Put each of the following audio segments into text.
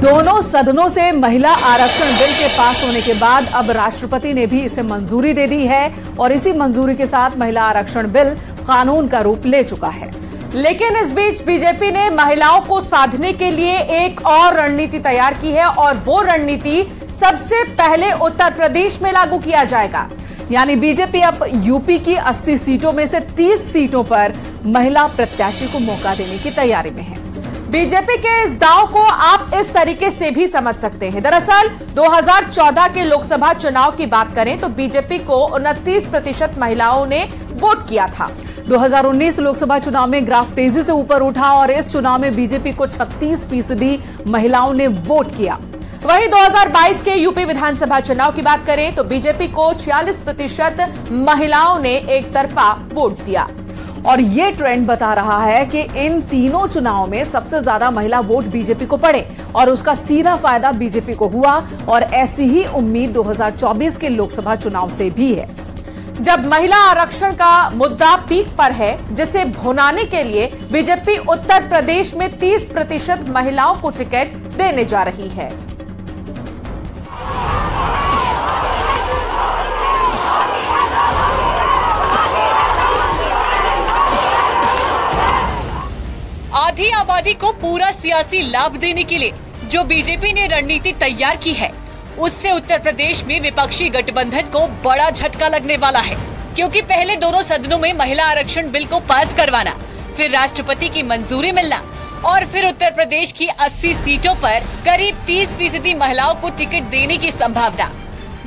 दोनों सदनों से महिला आरक्षण बिल के पास होने के बाद अब राष्ट्रपति ने भी इसे मंजूरी दे दी है और इसी मंजूरी के साथ महिला आरक्षण बिल कानून का रूप ले चुका है। लेकिन इस बीच बीजेपी ने महिलाओं को साधने के लिए एक और रणनीति तैयार की है और वो रणनीति सबसे पहले उत्तर प्रदेश में लागू किया जाएगा। यानी बीजेपी अब यूपी की 80 सीटों में से 30 सीटों पर महिला प्रत्याशी को मौका देने की तैयारी में है। बीजेपी के इस दांव को आप इस तरीके से भी समझ सकते हैं। दरअसल 2014 के लोकसभा चुनाव की बात करें तो बीजेपी को 29% महिलाओं ने वोट किया था। 2019 लोकसभा चुनाव में ग्राफ तेजी से ऊपर उठा और इस चुनाव में बीजेपी को 36% महिलाओं ने वोट किया। वहीं 2022 के यूपी विधानसभा चुनाव की बात करें तो बीजेपी को 46% महिलाओं ने एक तरफा वोट दिया। और ये ट्रेंड बता रहा है कि इन तीनों चुनावों में सबसे ज्यादा महिला वोट बीजेपी को पड़े और उसका सीधा फायदा बीजेपी को हुआ और ऐसी ही उम्मीद 2024 के लोकसभा चुनाव से भी है। जब महिला आरक्षण का मुद्दा पीक पर है, जिसे भुनाने के लिए बीजेपी उत्तर प्रदेश में 30% महिलाओं को टिकट देने जा रही है। आधी आबादी को पूरा सियासी लाभ देने के लिए जो बीजेपी ने रणनीति तैयार की है, उससे उत्तर प्रदेश में विपक्षी गठबंधन को बड़ा झटका लगने वाला है। क्योंकि पहले दोनों सदनों में महिला आरक्षण बिल को पास करवाना, फिर राष्ट्रपति की मंजूरी मिलना और फिर उत्तर प्रदेश की 80 सीटों पर करीब 30% महिलाओं को टिकट देने की संभावना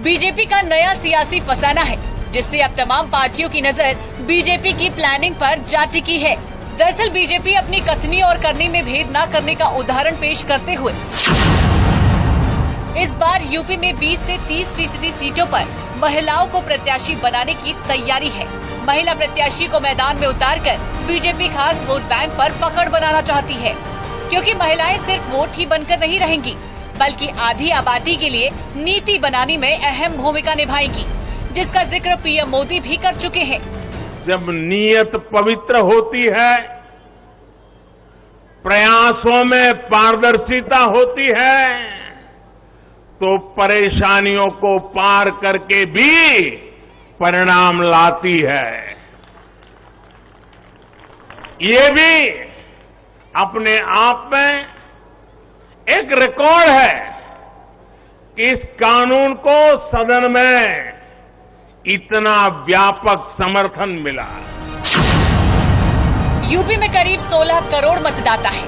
बीजेपी का नया सियासी फसाना है, जिससे अब तमाम पार्टियों की नजर बीजेपी की प्लानिंग पर जा टिकी है। दरअसल बीजेपी अपनी कथनी और करनी में भेद न करने का उदाहरण पेश करते हुए इस बार यूपी में 20 से 30% सीटों पर महिलाओं को प्रत्याशी बनाने की तैयारी है। महिला प्रत्याशी को मैदान में उतारकर बीजेपी खास वोट बैंक पर पकड़ बनाना चाहती है, क्योंकि महिलाएं सिर्फ वोट ही बनकर नहीं रहेंगी, बल्कि आधी आबादी के लिए नीति बनाने में अहम भूमिका निभाएंगी, जिसका जिक्र पीएम मोदी भी कर चुके हैं। जब नीयत पवित्र होती है, प्रयासों में पारदर्शिता होती है, तो परेशानियों को पार करके भी परिणाम लाती है। ये भी अपने आप में एक रिकॉर्ड है कि इस कानून को सदन में इतना व्यापक समर्थन मिला। यूपी में करीब 16 करोड़ मतदाता है,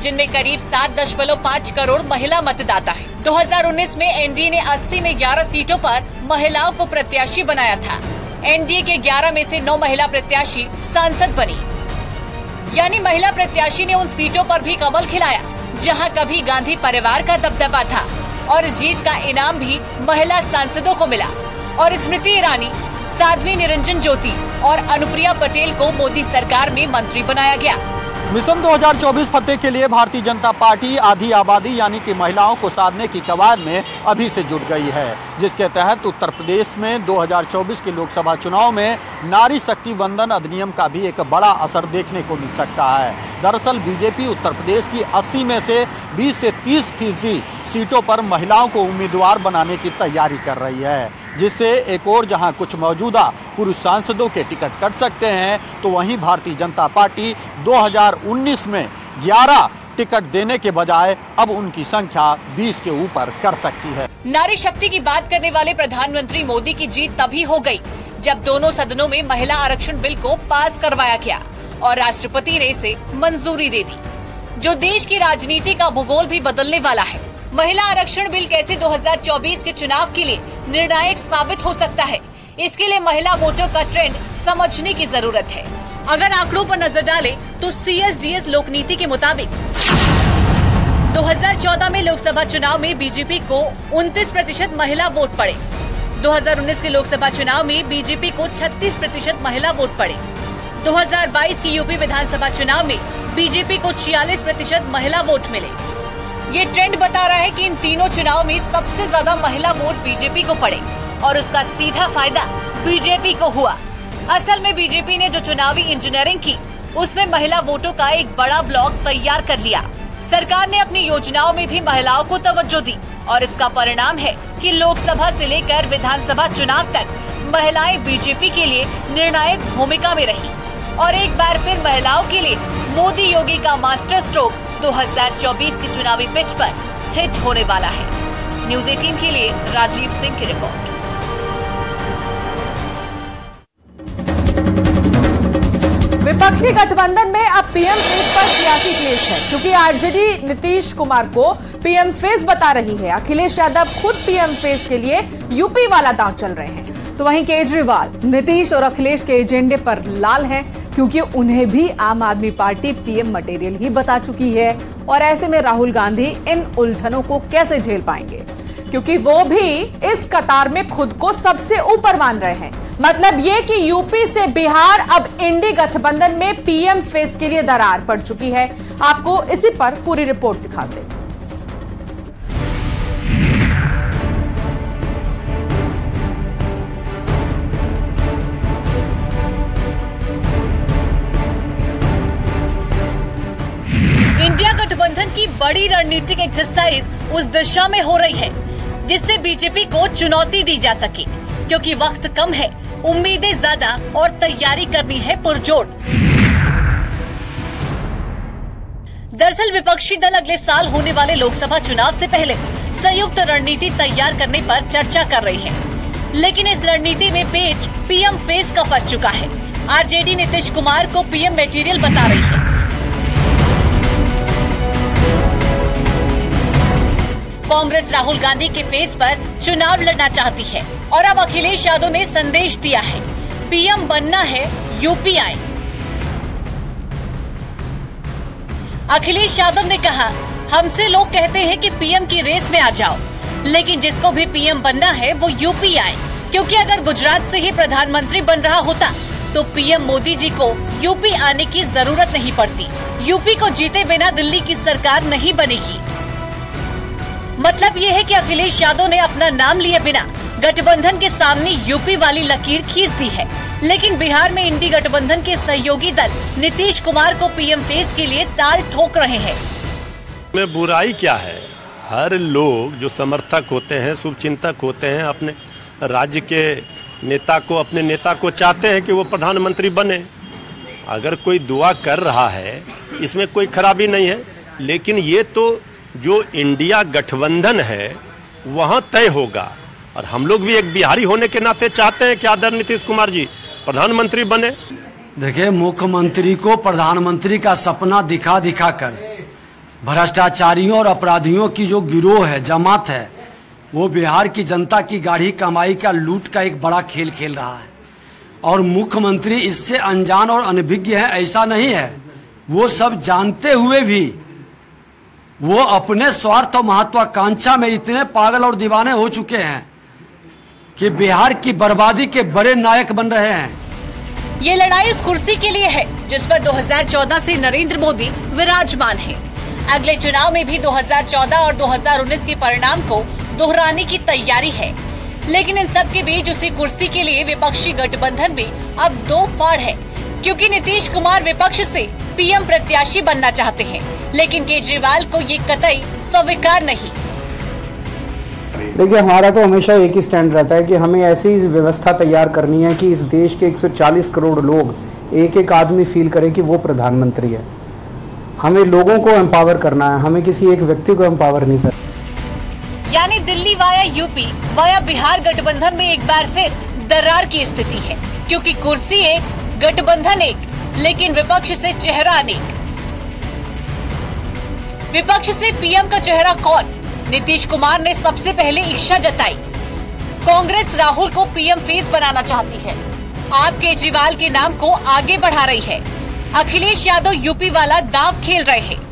जिनमें करीब 7.5 करोड़ महिला मतदाता है। 2019 में एनडीए ने 80 में 11 सीटों पर महिलाओं को प्रत्याशी बनाया था। एनडीए के 11 में से 9 महिला प्रत्याशी सांसद बनी, यानी महिला प्रत्याशी ने उन सीटों पर भी कमल खिलाया जहां कभी गांधी परिवार का दबदबा था, और जीत का इनाम भी महिला सांसदों को मिला। और स्मृति ईरानी, साध्वी निरंजन ज्योति और अनुप्रिया पटेल को मोदी सरकार में मंत्री बनाया गया। मिशन 2024 फतेह के लिए भारतीय जनता पार्टी आधी आबादी यानी कि महिलाओं को साधने की कवायद में अभी से जुट गई है, जिसके तहत उत्तर प्रदेश में 2024 के लोकसभा चुनाव में नारी शक्ति वंदन अधिनियम का भी एक बड़ा असर देखने को मिल सकता है। दरअसल बीजेपी उत्तर प्रदेश की 80 में से 20 से 30% सीटों पर महिलाओं को उम्मीदवार बनाने की तैयारी कर रही है, जिससे एक और जहां कुछ मौजूदा पुरुष सांसदों के टिकट कट सकते हैं, तो वहीं भारतीय जनता पार्टी 2019 में 11 टिकट देने के बजाय अब उनकी संख्या 20 के ऊपर कर सकती है। नारी शक्ति की बात करने वाले प्रधानमंत्री मोदी की जीत तभी हो गई जब दोनों सदनों में महिला आरक्षण बिल को पास करवाया गया और राष्ट्रपति ने इसे मंजूरी दे दी, जो देश की राजनीति का भूगोल भी बदलने वाला है। महिला आरक्षण बिल कैसे 2024 के चुनाव के लिए निर्णायक साबित हो सकता है, इसके लिए महिला वोटों का ट्रेंड समझने की जरूरत है। अगर आंकड़ों पर नजर डालें तो CSDS लोकनीति के मुताबिक 2014 में लोकसभा चुनाव में बीजेपी को 29% महिला वोट पड़े। 2019 के लोकसभा चुनाव में बीजेपी को 36% महिला वोट पड़े। 2022 की यूपी विधानसभा चुनाव में बीजेपी को 46% महिला वोट मिले। ये ट्रेंड बता रहा है कि इन तीनों चुनाव में सबसे ज्यादा महिला वोट बीजेपी को पड़े और उसका सीधा फायदा बीजेपी को हुआ। असल में बीजेपी ने जो चुनावी इंजीनियरिंग की, उसमें महिला वोटों का एक बड़ा ब्लॉक तैयार कर लिया। सरकार ने अपनी योजनाओं में भी महिलाओं को तवज्जो दी और इसका परिणाम है कि लोकसभा से लेकर विधानसभा चुनाव तक महिलाएं बीजेपी के लिए निर्णायक भूमिका में रही और एक बार फिर महिलाओं के लिए मोदी योगी का मास्टर स्ट्रोक 2024 की चुनावी पिच पर हिट होने वाला है। न्यूज़ 18 के लिए राजीव सिंह की रिपोर्ट। विपक्षी गठबंधन में अब पीएम फेस पर सियासी क्लेश है, क्योंकि आरजेडी नीतीश कुमार को पीएम फेस बता रही है। अखिलेश यादव खुद पीएम फेस के लिए यूपी वाला दांव चल रहे हैं। तो वहीं केजरीवाल नीतीश और अखिलेश के एजेंडे पर लाल हैं, क्योंकि उन्हें भी आम आदमी पार्टी पीएम मटेरियल ही बता चुकी है और ऐसे में राहुल गांधी इन उलझनों को कैसे झेल पाएंगे, क्योंकि वो भी इस कतार में खुद को सबसे ऊपर मान रहे हैं। मतलब ये कि यूपी से बिहार अब इंडी गठबंधन में पीएम फेस के लिए दरार पड़ चुकी है। आपको इसी पर पूरी रिपोर्ट दिखाते हैं। इंडिया गठबंधन की बड़ी रणनीतिक एक्सरसाइज उस दिशा में हो रही है जिससे बीजेपी को चुनौती दी जा सके, क्योंकि वक्त कम है, उम्मीदें ज्यादा और तैयारी करनी है पुरजोर। दरअसल विपक्षी दल अगले साल होने वाले लोकसभा चुनाव से पहले संयुक्त रणनीति तैयार करने पर चर्चा कर रही है, लेकिन इस रणनीति में पेच पीएम फेस का फंस चुका है। आरजेडी नीतीश कुमार को पीएम मटेरियल बता रही है। कांग्रेस राहुल गांधी के फेस पर चुनाव लड़ना चाहती है और अब अखिलेश यादव ने संदेश दिया है, पीएम बनना है यूपी आए। अखिलेश यादव ने कहा, हमसे लोग कहते हैं कि पीएम की रेस में आ जाओ, लेकिन जिसको भी पीएम बनना है वो यूपी आए, क्योंकि अगर गुजरात से ही प्रधानमंत्री बन रहा होता तो पीएम मोदी जी को यूपी आने की जरूरत नहीं पड़ती। यूपी को जीते बिना दिल्ली की सरकार नहीं बनेगी। मतलब ये है कि अखिलेश यादव ने अपना नाम लिए बिना गठबंधन के सामने यूपी वाली लकीर खींच दी है, लेकिन बिहार में इंडी गठबंधन के सहयोगी दल नीतीश कुमार को पीएम फेस के लिए ताल ठोक रहे हैं। में बुराई क्या है? हर लोग जो समर्थक होते हैं, शुभचिंतक होते हैं, अपने राज्य के नेता को, अपने नेता को चाहते हैं कि वो प्रधानमंत्री बने। अगर कोई दुआ कर रहा है इसमें कोई खराबी नहीं है, लेकिन ये तो जो इंडिया गठबंधन है वहाँ तय होगा। और हम लोग भी एक बिहारी होने के नाते चाहते हैं कि आदरणीय नीतीश कुमार जी प्रधानमंत्री बने। देखिए, मुख्यमंत्री को प्रधानमंत्री का सपना दिखा दिखा कर भ्रष्टाचारियों और अपराधियों की जो गिरोह है, जमात है, वो बिहार की जनता की गाढ़ी कमाई का लूट का एक बड़ा खेल खेल रहा है। और मुख्यमंत्री इससे अनजान और अनभिज्ञ है ऐसा नहीं है। वो सब जानते हुए भी वो अपने स्वार्थ और महत्वाकांक्षा में इतने पागल और दीवाने हो चुके हैं कि बिहार की बर्बादी के बड़े नायक बन रहे हैं। ये लड़ाई उस कुर्सी के लिए है जिस पर 2014 से नरेंद्र मोदी विराजमान है। अगले चुनाव में भी 2014 और 2019 के परिणाम को दोहराने की तैयारी है, लेकिन इन सब के बीच उसी कुर्सी के लिए विपक्षी गठबंधन में अब दो फाड़ है, क्योंकि नीतीश कुमार विपक्ष से पीएम प्रत्याशी बनना चाहते हैं, लेकिन केजरीवाल को ये कतई स्वीकार नहीं। देखिए, हमारा तो हमेशा एक ही स्टैंड रहता है कि हमें ऐसी व्यवस्था तैयार करनी है कि इस देश के 140 करोड़ लोग एक एक आदमी फील करें कि वो प्रधानमंत्री है। हमें लोगों को एम्पावर करना है, हमें किसी एक व्यक्ति को एम्पावर नहीं करना। यानी Delhi via UP via Bihar गठबंधन में एक बार फिर दरार की स्थिति है, क्योंकि कुर्सी एक, गठबंधन एक, लेकिन विपक्ष से चेहरा अनेक। विपक्ष से पीएम का चेहरा कौन? नीतीश कुमार ने सबसे पहले ईर्ष्या जताई। कांग्रेस राहुल को पीएम फेस बनाना चाहती है। आप केजरीवाल के नाम को आगे बढ़ा रही है। अखिलेश यादव यूपी वाला दांव खेल रहे हैं।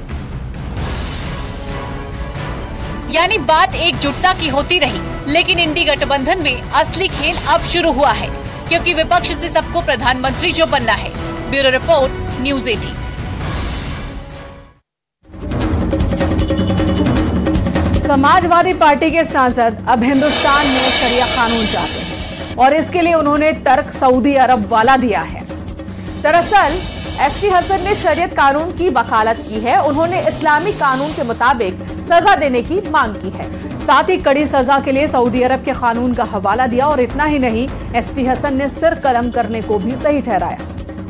यानी बात एकजुटता की होती रही, लेकिन इंडी गठबंधन में असली खेल अब शुरू हुआ है, क्योंकि विपक्ष से सबको प्रधानमंत्री जो बनना है। Bureau report, news 18। Samajwadi party के सांसद अब हिंदुस्तान में शरिया कानून चाहते हैं और इसके लिए उन्होंने तर्क सऊदी अरब वाला दिया है। दरअसल एसटी हसन ने शरीयत कानून की वकालत की है। उन्होंने इस्लामी कानून के मुताबिक सजा देने की मांग की है। साथ ही कड़ी सजा के लिए सऊदी अरब के कानून का हवाला दिया और इतना ही नहीं, एसटी हसन ने सिर कलम करने को भी सही ठहराया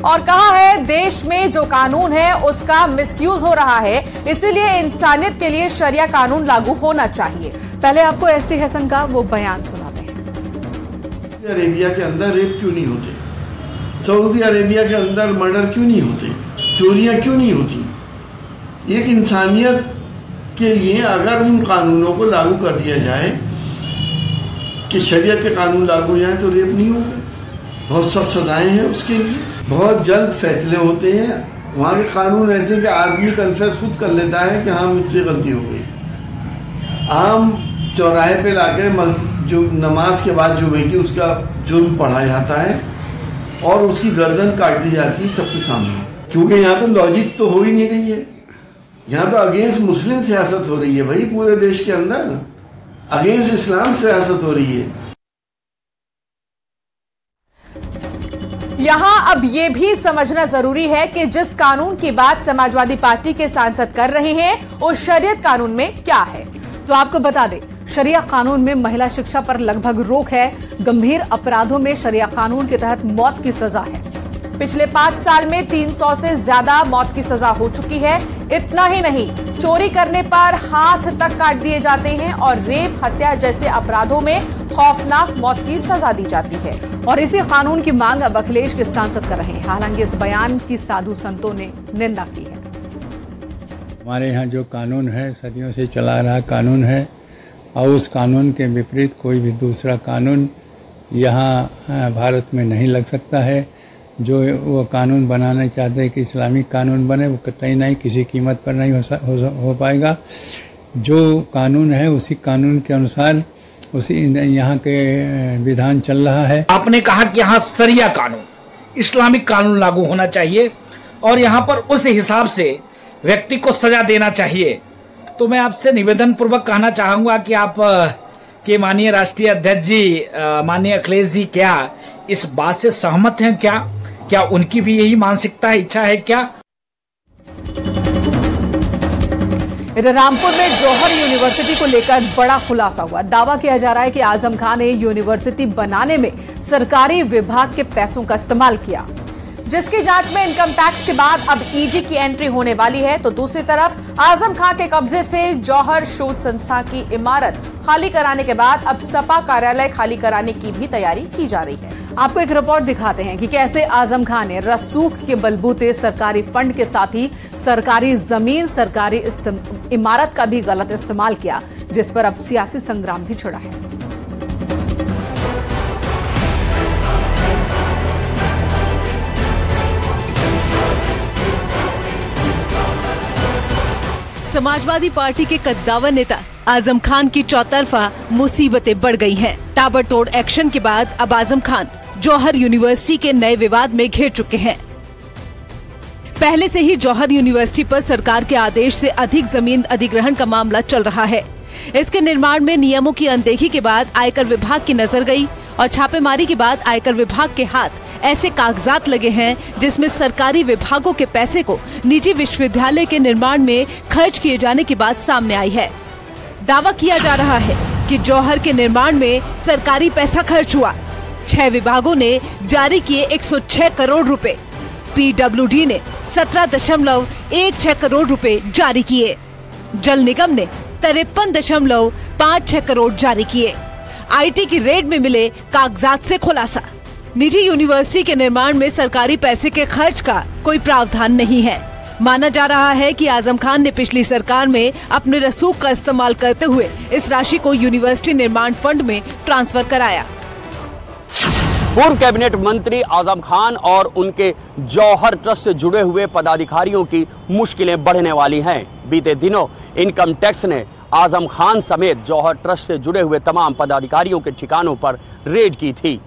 और कहा है देश में जो कानून है उसका मिसयूज हो रहा है, इसीलिए इंसानियत के लिए शरिया कानून लागू होना चाहिए। पहले आपको एसटी हसन का वो बयान सुनाते हैं। अरेबिया के अंदर रेप क्यों नहीं होते? सऊदी अरेबिया के अंदर मर्डर क्यों नहीं होते? चोरियां क्यों नहीं होती? एक इंसानियत के लिए अगर उन कानूनों को लागू कर दिया जाए कि शरीयत के कानून लागू हो जाए तो रेप नहीं होगा। बहुत सख्त सजाएं हैं उसके लिए, बहुत जल्द फैसले होते हैं। वहाँ के कानून ऐसे कि आदमी कन्फेस खुद कर लेता है कि हाँ मुझसे गलती हो गई। आम चौराहे पे लाकर जो नमाज के बाद जुमे की उसका जुर्म पढ़ा जाता है और उसकी गर्दन काट दी जाती है सबके सामने, क्योंकि यहाँ तो लॉजिक तो हो ही नहीं रही है। यहाँ तो अगेंस्ट मुस्लिम सियासत हो रही है भाई, पूरे देश के अंदर अगेंस्ट इस्लाम सियासत हो रही है। यहां अब यह भी समझना जरूरी है कि जिस कानून की बात समाजवादी पार्टी के सांसद कर रहे हैं उस शरीयत कानून में क्या है। तो आपको बता दें, शरिया कानून में महिला शिक्षा पर लगभग रोक है। गंभीर अपराधों में शरिया कानून के तहत मौत की सजा है। पिछले 5 साल में 300 से ज्यादा मौत की सजा हो चुकी है। इतना ही नहीं, चोरी करने पर हाथ तक काट दिए जाते हैं और रेप, हत्या जैसे अपराधों में खौफनाक मौत की सजा दी जाती है। और इसी कानून की मांग अब अखिलेश के सांसद कर रहे हैं। हालांकि इस बयान की साधु संतों ने निंदा की है। हमारे यहाँ जो कानून है सदियों से चला रहा कानून है और उस कानून के विपरीत कोई भी दूसरा कानून यहाँ भारत में नहीं लग सकता है। जो वो कानून बनाना चाहते हैं कि इस्लामिक कानून बने, वो कतई नहीं, किसी कीमत पर नहीं हो पाएगा। जो कानून है उसी कानून के अनुसार उसी यहाँ के विधान चल रहा है। आपने कहा कि यहाँ शरिया कानून, इस्लामिक कानून लागू होना चाहिए और यहाँ पर उस हिसाब से व्यक्ति को सजा देना चाहिए। तो मैं आपसे निवेदन पूर्वक कहना चाहूँगा कि आप के माननीय राष्ट्रीय अध्यक्ष जी, माननीय अखिलेश जी, क्या इस बात से सहमत हैं? क्या उनकी भी यही मानसिकता है, इच्छा है क्या? इधर रामपुर में जौहर यूनिवर्सिटी को लेकर बड़ा खुलासा हुआ। दावा किया जा रहा है कि आजम खान ने यूनिवर्सिटी बनाने में सरकारी विभाग के पैसों का इस्तेमाल किया, जिसकी जांच में इनकम टैक्स के बाद अब ईडी की एंट्री होने वाली है। तो दूसरी तरफ आजम खान के कब्जे से जौहर शोध संस्था की इमारत खाली कराने के बाद अब सपा कार्यालय खाली कराने की भी तैयारी की जा रही है। आपको एक रिपोर्ट दिखाते हैं कि कैसे आजम खान ने रसूख के बलबूते सरकारी फंड के साथ ही सरकारी जमीन, सरकारी इमारत का भी गलत इस्तेमाल किया, जिस पर अब सियासी संग्राम भी छिड़ा है। समाजवादी पार्टी के कद्दावर नेता आजम खान की चौतरफा मुसीबतें बढ़ गई हैं। ताबड़तोड़ एक्शन के बाद अब आजम खान जौहर यूनिवर्सिटी के नए विवाद में घिर चुके हैं। पहले से ही जौहर यूनिवर्सिटी पर सरकार के आदेश से अधिक जमीन अधिग्रहण का मामला चल रहा है। इसके निर्माण में नियमों की अनदेखी के बाद आयकर विभाग की नजर गई और छापेमारी के बाद आयकर विभाग के हाथ ऐसे कागजात लगे हैं जिसमें सरकारी विभागों के पैसे को निजी विश्वविद्यालय के निर्माण में खर्च किए जाने की बात सामने आई है। दावा किया जा रहा है कि जौहर के निर्माण में सरकारी पैसा खर्च हुआ। 6 विभागों ने जारी किए 106 करोड़ रुपए, पीडब्ल्यूडी ने 17.16 करोड़ रुपए जारी किए, जल निगम ने 53.56 करोड़ जारी किए। आईटी की रेड में मिले कागजात से खुलासा, निजी यूनिवर्सिटी के निर्माण में सरकारी पैसे के खर्च का कोई प्रावधान नहीं है। माना जा रहा है कि आजम खान ने पिछली सरकार में अपने रसूख का इस्तेमाल करते हुए इस राशि को यूनिवर्सिटी निर्माण फंड में ट्रांसफर कराया। पूर्व कैबिनेट मंत्री आजम खान और उनके जौहर ट्रस्ट से जुड़े हुए पदाधिकारियों की मुश्किलें बढ़ने वाली हैं। बीते दिनों इनकम टैक्स ने आजम खान समेत जौहर ट्रस्ट से जुड़े हुए तमाम पदाधिकारियों के ठिकानों पर रेड की थी।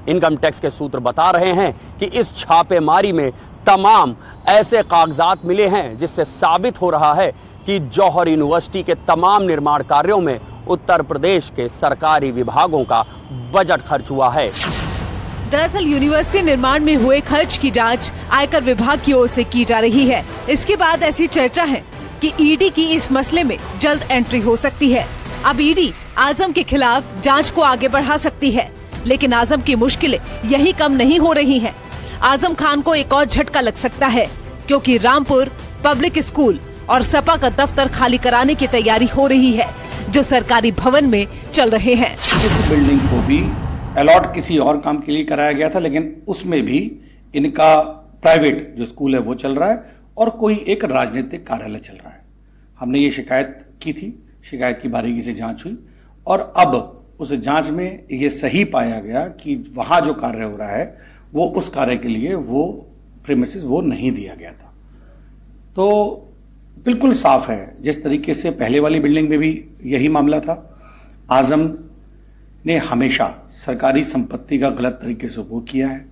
इनकम टैक्स के सूत्र बता रहे हैं कि इस छापेमारी में तमाम ऐसे कागजात मिले हैं जिससे साबित हो रहा है कि जौहर यूनिवर्सिटी के तमाम निर्माण कार्यों में उत्तर प्रदेश के सरकारी विभागों का बजट खर्च हुआ है। दरअसल यूनिवर्सिटी निर्माण में हुए खर्च की जांच आयकर विभाग की ओर से की जा रही है। इसके बाद ऐसी चर्चा है कि ईडी की इस मसले में जल्द एंट्री हो सकती है। अब ईडी आजम के खिलाफ जांच को आगे बढ़ा सकती है, लेकिन आजम की मुश्किलें यही कम नहीं हो रही हैं। आजम खान को एक और झटका लग सकता है, क्योंकि रामपुर पब्लिक स्कूल और सपा का दफ्तर खाली कराने की तैयारी हो रही है, जो सरकारी भवन में चल रहे हैं। इस बिल्डिंग को भी अलॉट किसी और काम के लिए कराया गया था, लेकिन उसमें भी इनका प्राइवेट जो स्कूल है वो चल रहा है और कोई एक राजनीतिक कार्यालय चल रहा है। हमने ये शिकायत की थी, शिकायत की बारीकी से जांच हुई और अब उस जांच में ये सही पाया गया कि वहां जो कार्य हो रहा है वो उस कार्य के लिए वो प्रीमिसेस वो नहीं दिया गया था। तो बिल्कुल साफ है, जिस तरीके से पहले वाली बिल्डिंग में भी यही मामला था। आजम ने हमेशा सरकारी संपत्ति का गलत तरीके से उपयोग किया है।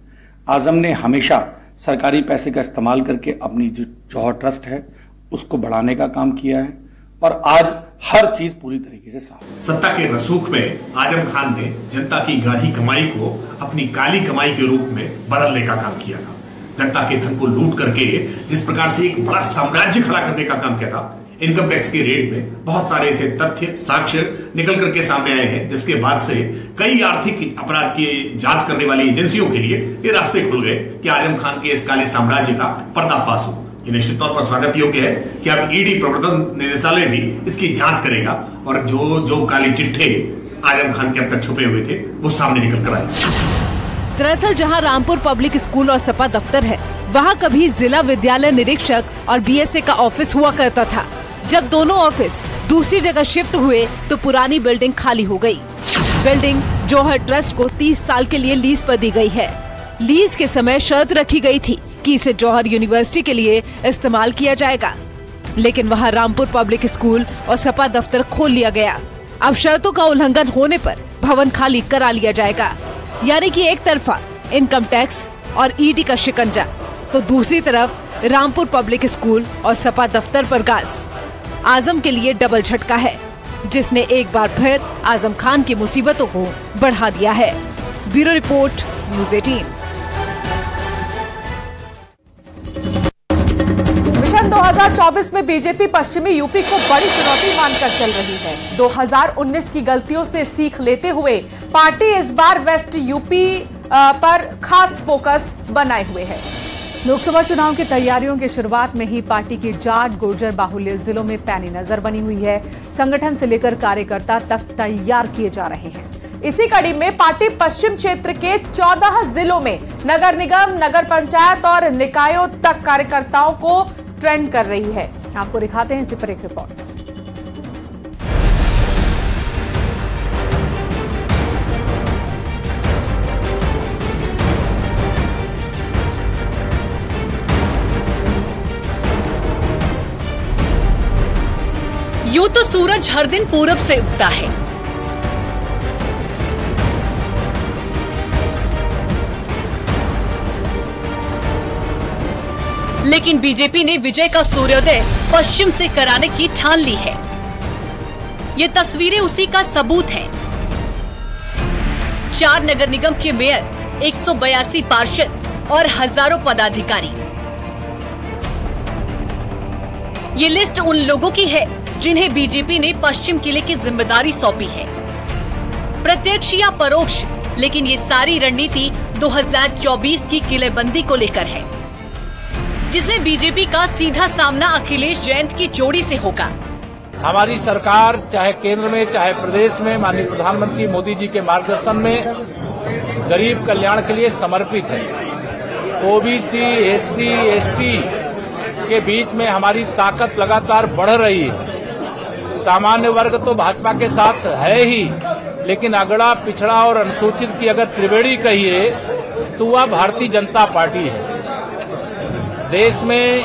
आजम ने हमेशा सरकारी पैसे का इस्तेमाल करके अपनी जो जौहर ट्रस्ट है उसको बढ़ाने का काम किया है और आज हर चीज पूरी तरीके से साफ। सत्ता के रसूख में आजम खान ने जनता की गाढ़ी कमाई को अपनी काली कमाई के रूप में बदलने का काम किया था। जनता के धन को लूट करके जिस प्रकार से एक बड़ा साम्राज्य खड़ा करने का काम किया था, इनकम टैक्स के रेट में बहुत सारे ऐसे तथ्य साक्ष्य निकल करके सामने आए हैं, जिसके बाद से कई आर्थिक अपराध की जांच करने वाली एजेंसियों के लिए ये रास्ते खुल गए कि आजम खान के इस काले साम्राज्य का पर्दाफाश हो। ये निश्चित तौर पर स्वागत योग्य है कि अब ईडी प्रवर्तन निदेशालय भी इसकी जांच करेगा और जो काले चिट्ठे आजम खान के अब तक छुपे हुए थे वो सामने निकल कर आए। दरअसल जहां रामपुर पब्लिक स्कूल और सपा दफ्तर है, वहां कभी जिला विद्यालय निरीक्षक और बीएसए का ऑफिस हुआ करता था। जब दोनों ऑफिस दूसरी जगह शिफ्ट हुए तो पुरानी बिल्डिंग खाली हो गई। बिल्डिंग जौहर ट्रस्ट को 30 साल के लिए लीज पर दी गई है। लीज के समय शर्त रखी गई थी कि इसे जौहर यूनिवर्सिटी के लिए इस्तेमाल किया जाएगा, लेकिन वहां रामपुर पब्लिक स्कूल और सपा दफ्तर खोल लिया गया। अब शर्तों का उल्लंघन होने पर भवन खाली करा लिया जाएगा, यानी कि एक तरफा इनकम टैक्स और ईडी का शिकंजा, तो दूसरी तरफ रामपुर पब्लिक स्कूल और सपा दफ्तर पर गाज। आजम के लिए डबल झटका है, जिसने एक बार फिर आजम खान की मुसीबतों को बढ़ा दिया है। Bureau report, news 18। मिशन 2024 में बीजेपी पश्चिमी यूपी को बड़ी चुनौती मानकर चल रही है। 2019 की गलतियों से सीख लेते हुए पार्टी इस बार वेस्ट यूपी पर खास फोकस बनाए हुए है। लोकसभा चुनाव की तैयारियों की शुरुआत में ही पार्टी की जाट, गुर्जर बाहुल्य जिलों में पैनी नजर बनी हुई है। संगठन से लेकर कार्यकर्ता तक तैयार किए जा रहे हैं। इसी कड़ी में पार्टी पश्चिम क्षेत्र के 14 जिलों में नगर निगम, नगर पंचायत और निकायों तक कार्यकर्ताओं को ट्रेंड कर रही है। आपको दिखाते हैं इसी पर एक रिपोर्ट। यूं तो सूरज हर दिन पूरब से उगता है, लेकिन बीजेपी ने विजय का सूर्योदय पश्चिम से कराने की ठान ली है। ये तस्वीरें उसी का सबूत हैं। 4 नगर निगम के मेयर, 182 पार्षद और हजारों पदाधिकारी। ये लिस्ट उन लोगों की है जिन्हें बीजेपी ने पश्चिम किले की जिम्मेदारी सौंपी है, प्रत्यक्ष या परोक्ष, लेकिन ये सारी रणनीति 2024 की किलेबंदी को लेकर है, जिसमें बीजेपी का सीधा सामना अखिलेश जयंत की जोड़ी से होगा। हमारी सरकार चाहे केंद्र में चाहे प्रदेश में माननीय प्रधानमंत्री मोदी जी के मार्गदर्शन में गरीब कल्याण के लिए समर्पित है। ओबीसी, एससी, एसटी के बीच में हमारी ताकत लगातार बढ़ रही है। सामान्य वर्ग तो भाजपा के साथ है ही, लेकिन अगड़ा, पिछड़ा और अनुसूचित की अगर त्रिवेणी कहिए तो वह भारतीय जनता पार्टी है। देश में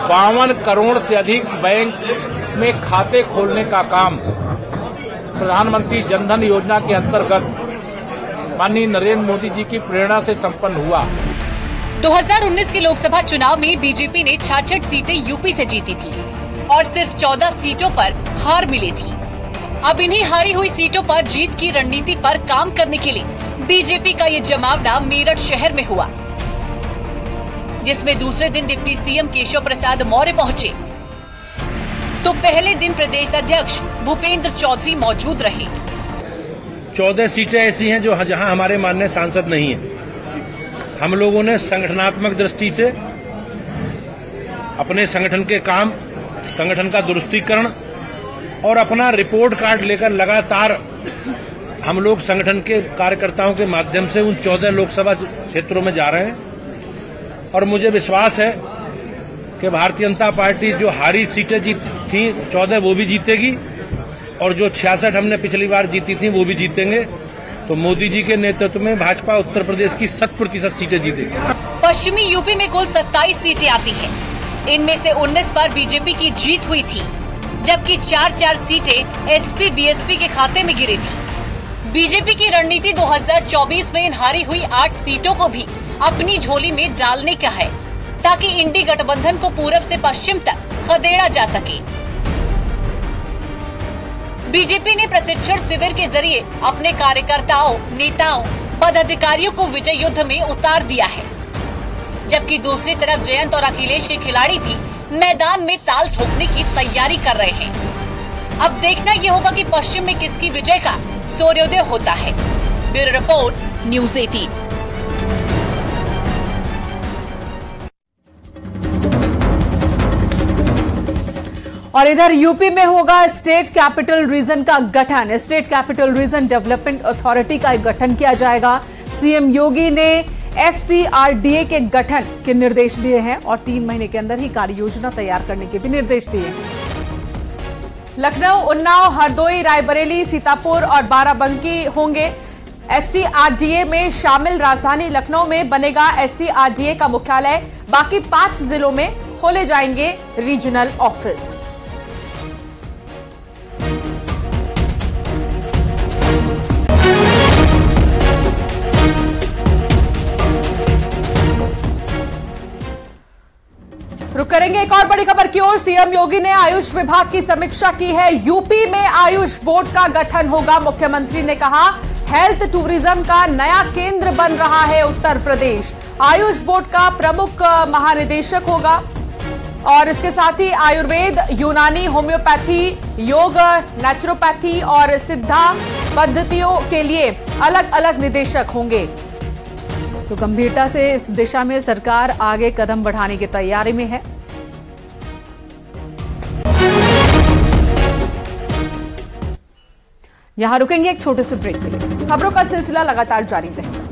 52 करोड़ से अधिक बैंक में खाते खोलने का काम प्रधानमंत्री जनधन योजना के अंतर्गत माननीय नरेंद्र मोदी जी की प्रेरणा से संपन्न हुआ। 2019 के लोकसभा चुनाव में बीजेपी ने 66 सीटें यूपी से जीती थी और सिर्फ 14 सीटों पर हार मिली थी। अब इन्हीं हारी हुई सीटों पर जीत की रणनीति पर काम करने के लिए बीजेपी का ये जमावड़ा मेरठ शहर में हुआ, जिसमें दूसरे दिन डिप्टी सीएम केशव प्रसाद मौर्य पहुंचे तो पहले दिन प्रदेश अध्यक्ष भूपेंद्र चौधरी मौजूद रहे। 14 सीटें ऐसी हैं जो जहां हमारे माननीय सांसद नहीं है। हम लोगों ने संगठनात्मक दृष्टि से अपने संगठन के काम, संगठन का दुरुस्तीकरण और अपना रिपोर्ट कार्ड लेकर लगातार हम लोग संगठन के कार्यकर्ताओं के माध्यम से उन 14 लोकसभा क्षेत्रों में जा रहे हैं और मुझे विश्वास है कि भारतीय जनता पार्टी जो हारी सीटें जीती थी 14 वो भी जीतेगी और जो 66 हमने पिछली बार जीती थी वो भी जीतेंगे। तो मोदी जी के नेतृत्व में भाजपा उत्तर प्रदेश की 100% सीटें जीतेगी। पश्चिमी यूपी में कुल 27 सीटें आती हैं। इनमें से 19 पर बीजेपी की जीत हुई थी, जबकि 4 सीटें एसपी बीएसपी के खाते में गिरी थी। बीजेपी की रणनीति 2024 में इन हारी हुई 8 सीटों को भी अपनी झोली में डालने का है, ताकि इंडी गठबंधन को पूरब से पश्चिम तक खदेड़ा जा सके। बीजेपी ने प्रशिक्षण शिविर के जरिए अपने कार्यकर्ताओं, नेताओं, पदाधिकारियों को विजय युद्ध में उतार दिया है, जबकि दूसरी तरफ जयंत और अखिलेश के खिलाड़ी भी मैदान में ताल ठोकने की तैयारी कर रहे हैं। अब देखना ये होगा कि पश्चिम में किसकी विजय का सूर्योदय होता है। Bureau report, news 18। और इधर यूपी में होगा स्टेट कैपिटल रीजन का गठन। State capital region development authority का गठन किया जाएगा। सीएम योगी ने SCRDA के गठन के निर्देश दिए हैं और 3 महीने के अंदर ही कार्य योजना तैयार करने के भी निर्देश दिए हैं। लखनऊ, उन्नाव, हरदोई, रायबरेली, सीतापुर और बाराबंकी होंगे SCRDA में शामिल। राजधानी लखनऊ में बनेगा SCRDA का मुख्यालय। बाकी 5 जिलों में खोले जाएंगे रीजनल ऑफिस। रुक करेंगे एक और बड़ी खबर की ओर। सीएम योगी ने आयुष विभाग की समीक्षा की है। यूपी में आयुष बोर्ड का गठन होगा। मुख्यमंत्री ने कहा, हेल्थ टूरिज्म का नया केंद्र बन रहा है उत्तर प्रदेश। आयुष बोर्ड का प्रमुख महानिदेशक होगा और इसके साथ ही आयुर्वेद, यूनानी, होम्योपैथी, योग, नेचुरोपैथी और सिद्धा पद्धतियों के लिए अलग अलग निदेशक होंगे। तो गंभीरता से इस दिशा में सरकार आगे कदम बढ़ाने की तैयारी में है। यहां रुकेंगे एक छोटे से ब्रेक के लिए। खबरों का सिलसिला लगातार जारी रहेगा।